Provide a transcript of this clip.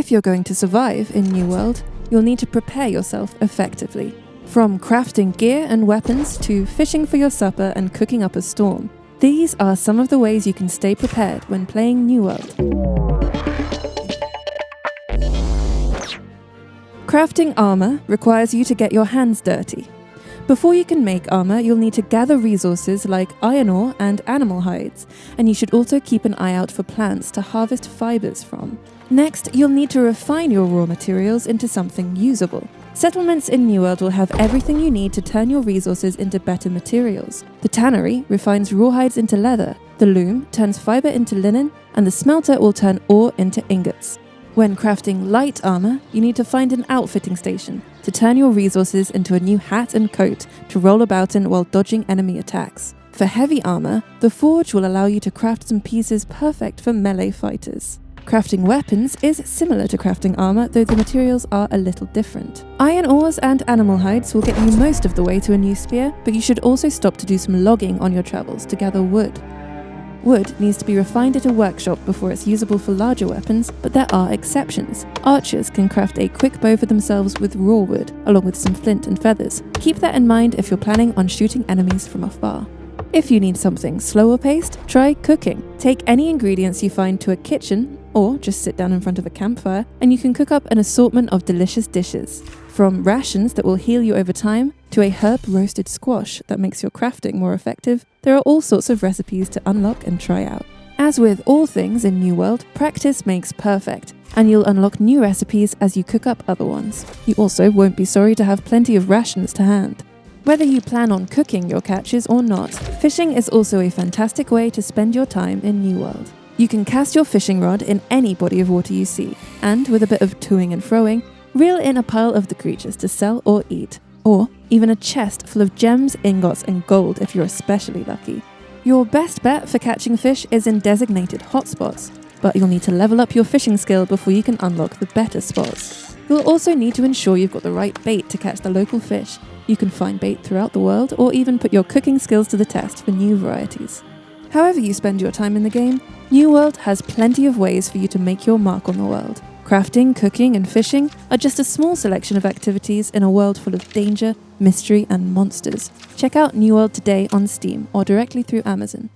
If you're going to survive in New World, you'll need to prepare yourself effectively. From crafting gear and weapons to fishing for your supper and cooking up a storm, these are some of the ways you can stay prepared when playing New World. Crafting armor requires you to get your hands dirty. Before you can make armor, you'll need to gather resources like iron ore and animal hides, and you should also keep an eye out for plants to harvest fibers from. Next, you'll need to refine your raw materials into something usable. Settlements in New World will have everything you need to turn your resources into better materials. The tannery refines rawhides into leather, the loom turns fiber into linen, and the smelter will turn ore into ingots. When crafting light armor, you need to find an outfitting station to turn your resources into a new hat and coat to roll about in while dodging enemy attacks. For heavy armor, the forge will allow you to craft some pieces perfect for melee fighters. Crafting weapons is similar to crafting armor, though the materials are a little different. Iron ores and animal hides will get you most of the way to a new spear, but you should also stop to do some logging on your travels to gather wood. Wood needs to be refined at a workshop before it's usable for larger weapons, but there are exceptions. Archers can craft a quick bow for themselves with raw wood, along with some flint and feathers. Keep that in mind if you're planning on shooting enemies from afar. If you need something slower paced, try cooking. Take any ingredients you find to a kitchen, or just sit down in front of a campfire, and you can cook up an assortment of delicious dishes. From rations that will heal you over time, to a herb roasted squash that makes your crafting more effective, there are all sorts of recipes to unlock and try out. As with all things in New World, practice makes perfect, and you'll unlock new recipes as you cook up other ones. You also won't be sorry to have plenty of rations to hand. Whether you plan on cooking your catches or not, fishing is also a fantastic way to spend your time in New World. You can cast your fishing rod in any body of water you see, and with a bit of toing and froing, reel in a pile of the creatures to sell or eat, or even a chest full of gems, ingots, and gold if you're especially lucky. Your best bet for catching fish is in designated hotspots, but you'll need to level up your fishing skill before you can unlock the better spots. You'll also need to ensure you've got the right bait to catch the local fish. You can find bait throughout the world, or even put your cooking skills to the test for new varieties. However you spend your time in the game, New World has plenty of ways for you to make your mark on the world. Crafting, cooking, and fishing are just a small selection of activities in a world full of danger, mystery, and monsters. Check out New World today on Steam or directly through Amazon.